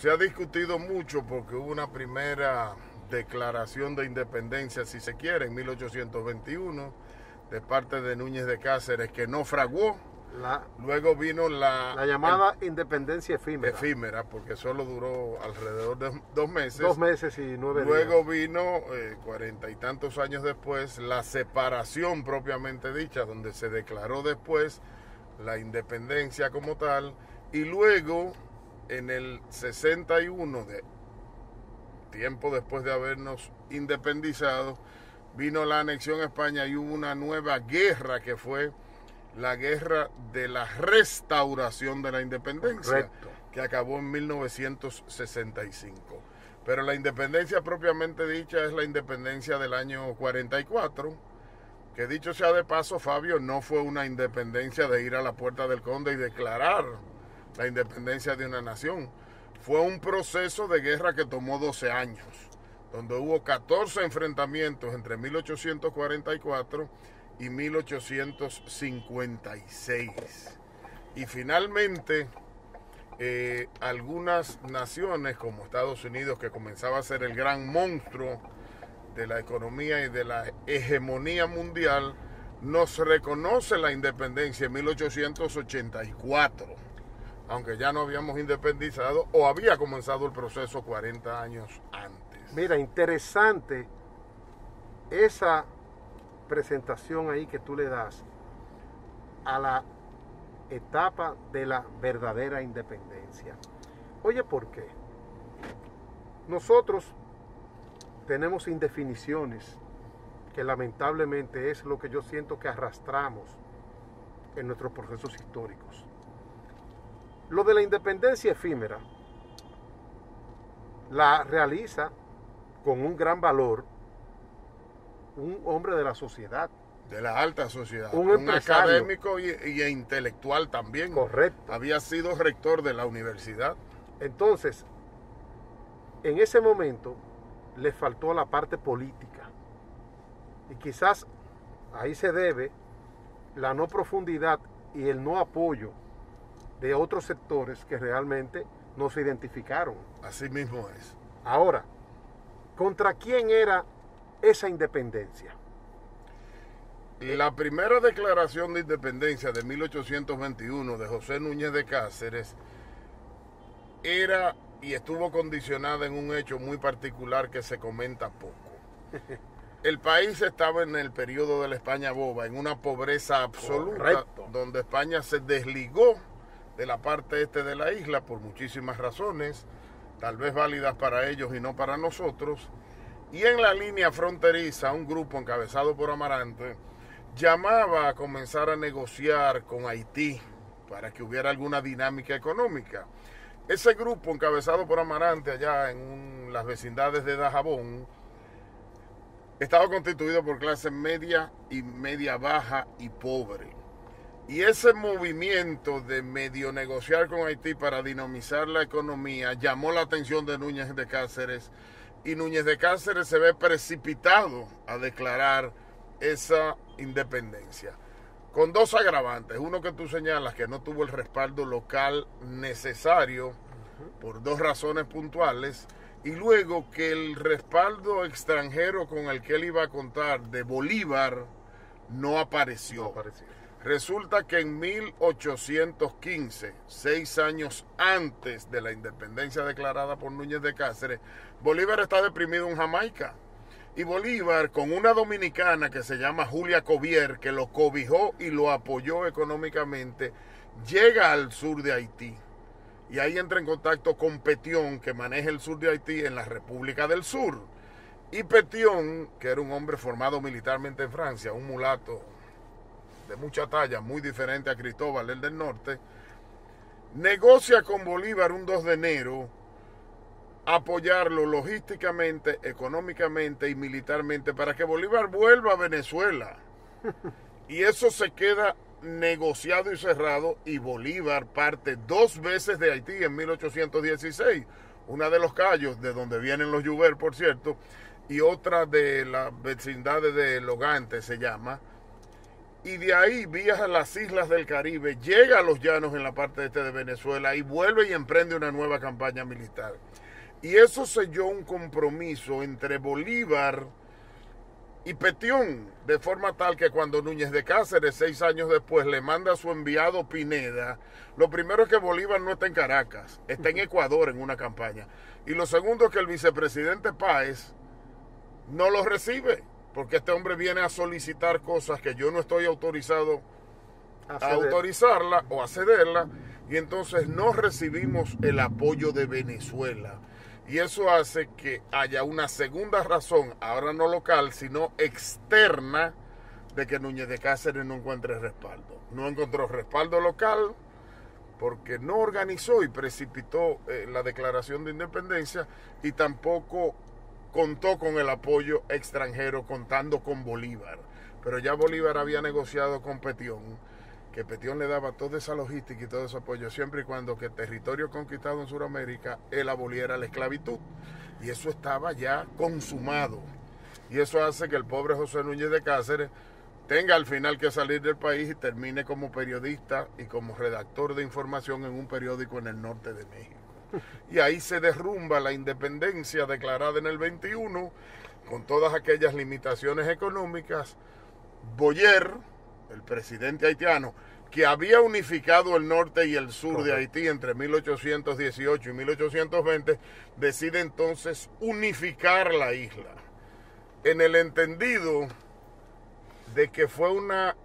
se ha discutido mucho porque hubo una primera declaración de independencia, si se quiere, en 1821, de parte de Núñez de Cáceres, que no fraguó. Luego vino la llamada independencia efímera. Efímera, porque solo duró alrededor de 2 meses. 2 meses y 9 días. Luego vino, 40 y tantos años después, la separación propiamente dicha, donde se declaró después la independencia como tal. Y luego, en el 61, tiempo después de habernos independizado, vino la anexión a España y hubo una nueva guerra que fue la guerra de la restauración de la independencia. Correcto. Que acabó en 1965. Pero la independencia propiamente dicha es la independencia del año 44, que dicho sea de paso, Fabio, no fue una independencia de ir a la Puerta del Conde y declarar la independencia de una nación. Fue un proceso de guerra que tomó 12 años, donde hubo 14 enfrentamientos entre 1844 y 1856. Y finalmente, algunas naciones como Estados Unidos, que comenzaba a ser el gran monstruo de la economía y de la hegemonía mundial, nos reconoce la independencia en 1884, aunque ya no habíamos independizado o había comenzado el proceso 40 años antes. Mira, interesante esa presentación ahí que tú le das a la etapa de la verdadera independencia. Oye, ¿por qué? Nosotros tenemos indefiniciones que lamentablemente es lo que yo siento que arrastramos en nuestros procesos históricos. Lo de la independencia efímera la realiza con un gran valor un hombre de la sociedad. De la alta sociedad. Un académico y intelectual también. Correcto. Había sido rector de la universidad. Entonces, en ese momento le faltó la parte política. Y quizás ahí se debe la no profundidad y el no apoyo de otros sectores que realmente no se identificaron. Así mismo es. Ahora, ¿contra quién era esa independencia? La primera declaración de independencia de 1821 de José Núñez de Cáceres era y estuvo condicionada en un hecho muy particular que se comenta poco. El país estaba en el periodo de la España boba, en una pobreza absoluta. Correcto. Donde España se desligó de la parte este de la isla por muchísimas razones, tal vez válidas para ellos y no para nosotros. Y en la línea fronteriza, un grupo encabezado por Amarante llamaba a comenzar a negociar con Haití para que hubiera alguna dinámica económica. Ese grupo encabezado por Amarante allá en las vecindades de Dajabón estaba constituido por clase media y media baja y pobre. Y ese movimiento de medio negociar con Haití para dinamizar la economía llamó la atención de Núñez de Cáceres, y Núñez de Cáceres se ve precipitado a declarar esa independencia. Con 2 agravantes. Uno que tú señalas, que no tuvo el respaldo local necesario por 2 razones puntuales. Y luego que el respaldo extranjero con el que él iba a contar de Bolívar no apareció. Resulta que en 1815, 6 años antes de la independencia declarada por Núñez de Cáceres, Bolívar está deprimido en Jamaica. Y Bolívar, con una dominicana que se llama Julia Covier, que lo cobijó y lo apoyó económicamente, llega al sur de Haití. Y ahí entra en contacto con Pétion, que maneja el sur de Haití en la República del Sur. Y Pétion, que era un hombre formado militarmente en Francia, un mulato de mucha talla, muy diferente a Cristóbal, el del norte, negocia con Bolívar un 2 de enero apoyarlo logísticamente, económicamente y militarmente para que Bolívar vuelva a Venezuela. Y eso se queda negociado y cerrado, y Bolívar parte 2 veces de Haití en 1816, una de Los Cayos, de donde vienen los Joubert, por cierto, y otra de las vecindades de Logante se llama, y de ahí viaja a las islas del Caribe, llega a los llanos en la parte este de Venezuela y vuelve y emprende una nueva campaña militar. Y eso selló un compromiso entre Bolívar y Petión, de forma tal que cuando Núñez de Cáceres, 6 años después, le manda a su enviado Pineda, lo primero es que Bolívar no está en Caracas, está en Ecuador en una campaña. Y lo segundo es que el vicepresidente Páez no lo recibe, porque este hombre viene a solicitar cosas que yo no estoy autorizado a autorizarla o a cederla, y entonces no recibimos el apoyo de Venezuela. Y eso hace que haya una segunda razón, ahora no local, sino externa, de que Núñez de Cáceres no encuentre respaldo. No encontró respaldo local porque no organizó y precipitó la declaración de independencia, y tampoco contó con el apoyo extranjero, contando con Bolívar. Pero ya Bolívar había negociado con Petión, que Petión le daba toda esa logística y todo ese apoyo, siempre y cuando que el territorio conquistado en Sudamérica, él aboliera la esclavitud. Y eso estaba ya consumado. Y eso hace que el pobre José Núñez de Cáceres tenga al final que salir del país y termine como periodista y como redactor de información en un periódico en el norte de México. Y ahí se derrumba la independencia declarada en el 21, con todas aquellas limitaciones económicas. Boyer, el presidente haitiano, que había unificado el norte y el sur de Haití entre 1818 y 1820, decide entonces unificar la isla, en el entendido de que fue una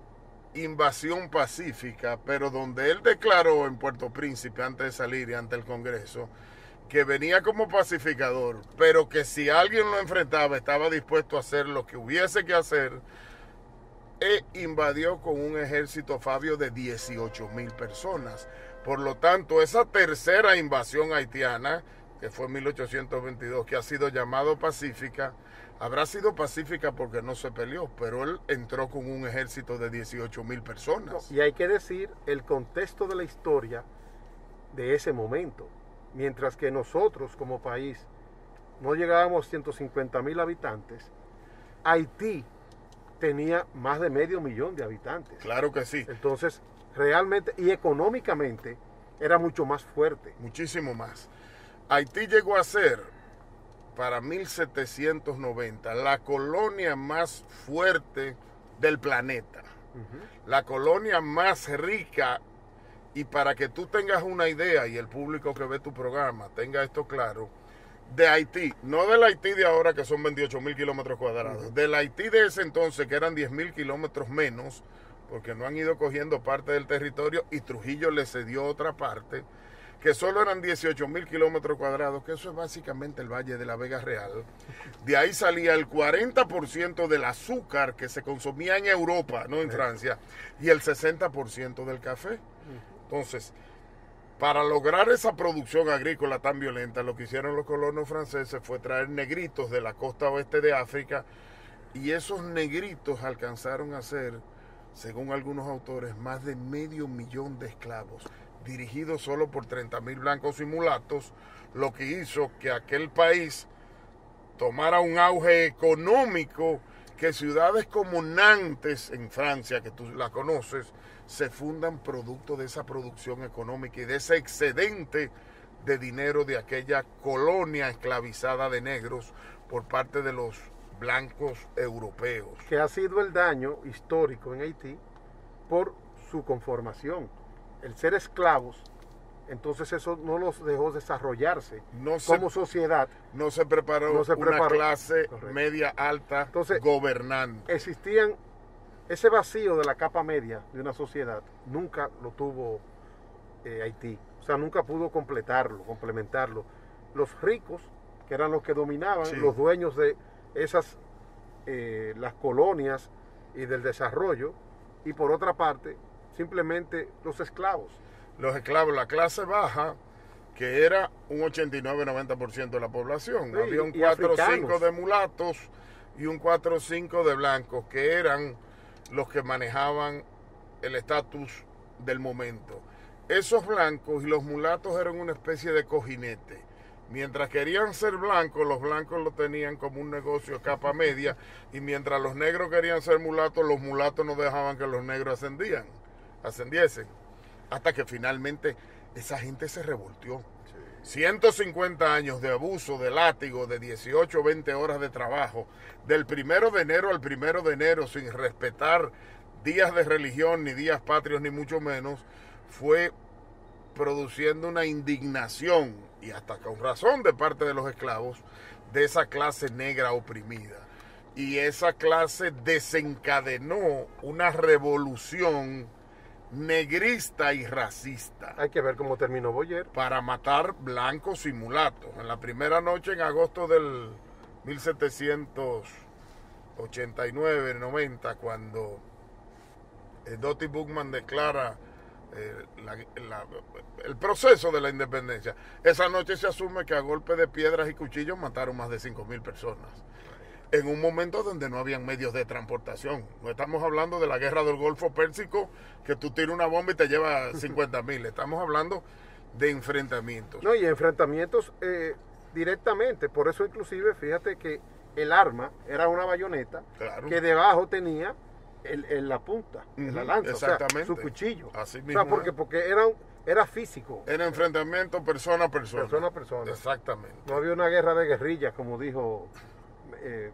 invasión pacífica, pero donde él declaró en Puerto Príncipe, antes de salir y ante el Congreso, que venía como pacificador, pero que si alguien lo enfrentaba estaba dispuesto a hacer lo que hubiese que hacer, e invadió con un ejército, Fabio, de 18,000 personas. Por lo tanto, esa tercera invasión haitiana, que fue en 1822, que ha sido llamado pacífica, habrá sido pacífica porque no se peleó, pero él entró con un ejército de 18,000 personas. Y hay que decir el contexto de la historia de ese momento. Mientras que nosotros como país no llegábamos a 150,000 habitantes, Haití tenía más de 500,000 de habitantes. Claro que sí. Entonces, realmente y económicamente era mucho más fuerte. Muchísimo más. Haití llegó a ser, para 1790, la colonia más fuerte del planeta. La colonia más rica, y para que tú tengas una idea, y el público que ve tu programa tenga esto claro, de Haití, no del Haití de ahora que son 28,000 kilómetros cuadrados, del Haití de ese entonces que eran 10,000 kilómetros menos, porque no han ido cogiendo parte del territorio y Trujillo le cedió otra parte, que solo eran 18,000 kilómetros cuadrados, que eso es básicamente el Valle de la Vega Real. De ahí salía el 40% del azúcar que se consumía en Europa, no en Francia, y el 60% del café. Entonces, para lograr esa producción agrícola tan violenta, lo que hicieron los colonos franceses fue traer negritos de la costa oeste de África, y esos negritos alcanzaron a ser, según algunos autores, más de 500,000 de esclavos, dirigidos solo por 30,000 blancos y mulatos, lo que hizo que aquel país tomara un auge económico, que ciudades como Nantes en Francia, que tú la conoces, se fundan producto de esa producción económica y de ese excedente de dinero de aquella colonia esclavizada de negros por parte de los blancos europeos. Que ha sido el daño histórico en Haití por su conformación. El ser esclavos, entonces eso no los dejó desarrollarse como sociedad. No se preparó una clase media alta, entonces, gobernante. Existían ese vacío de la capa media de una sociedad, nunca lo tuvo Haití. O sea, nunca pudo complementarlo. Los ricos, que eran los que dominaban, sí, los dueños de esas, las colonias y del desarrollo, y por otra parte, simplemente los esclavos. Los esclavos, la clase baja, que era un 89-90% de la población. Sí, había un 4 o 5 de mulatos y un 4 o 5 de blancos, que eran los que manejaban el estatus del momento. Esos blancos y los mulatos eran una especie de cojinete. Mientras querían ser blancos, los blancos lo tenían como un negocio capa media, y mientras los negros querían ser mulatos, los mulatos no dejaban que los negros ascendiesen. Hasta que finalmente esa gente se revolteó. 150 años de abuso, de látigo, de 18 o 20 horas de trabajo, del 1 de enero al 1 de enero, sin respetar días de religión, ni días patrios, ni mucho menos, fue produciendo una indignación, y hasta con razón de parte de los esclavos, de esa clase negra oprimida. Y esa clase desencadenó una revolución negrista y racista. Hay que ver cómo terminó Boyer. Para matar blancos y mulatos. En la primera noche, en agosto del 1789-90, cuando Dottie Boukman declara el proceso de la independencia, esa noche se asume que a golpe de piedras y cuchillos mataron más de 5.000 personas. En un momento donde no habían medios de transportación. No estamos hablando de la guerra del Golfo Pérsico, que tú tiras una bomba y te lleva 50.000. Estamos hablando de enfrentamientos. No, y enfrentamientos directamente. Por eso inclusive, fíjate que el arma era una bayoneta, claro, que debajo tenía la punta, la lanza, exactamente, o sea, su cuchillo. Así mismo. O sea, porque era físico. Era enfrentamiento persona a persona. Persona a persona. Exactamente. No había una guerra de guerrillas, como dijo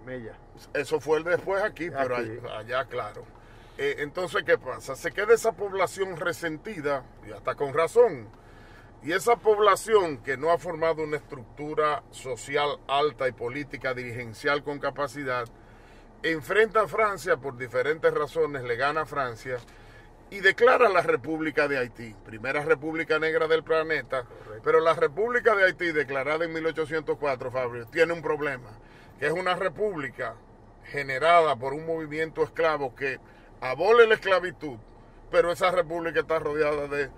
Mella. Eso fue después aquí, pero allá, claro. Entonces, ¿qué pasa? Se queda esa población resentida, y hasta con razón. Y esa población que no ha formado una estructura social alta y política dirigencial con capacidad, enfrenta a Francia por diferentes razones, le gana a Francia y declara la República de Haití, primera república negra del planeta. Correcto. Pero la República de Haití, declarada en 1804, Fabio, tiene un problema, que es una república generada por un movimiento esclavo que abole la esclavitud, pero esa república está rodeada de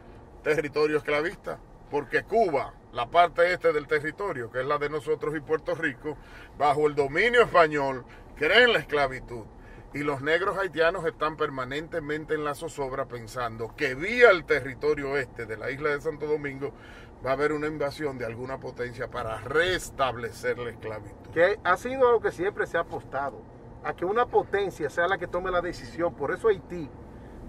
territorio esclavista, porque Cuba, la parte este del territorio, que es la de nosotros y Puerto Rico, bajo el dominio español, cree en la esclavitud. Y los negros haitianos están permanentemente en la zozobra pensando que vía el territorio este de la isla de Santo Domingo va a haber una invasión de alguna potencia para restablecer la esclavitud. Que ha sido a lo que siempre se ha apostado, a que una potencia sea la que tome la decisión. Por eso Haití,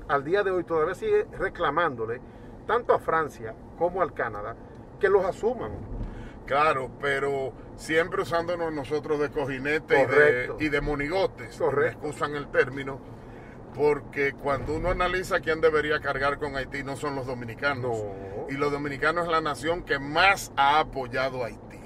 al día de hoy, todavía sigue reclamándole, tanto a Francia como al Canadá, que los asuman. Claro, pero siempre usándonos nosotros de cojinete y de monigotes, si me excusan el término, porque cuando uno analiza quién debería cargar con Haití, no son los dominicanos. No. Y los dominicanos es la nación que más ha apoyado a Haití.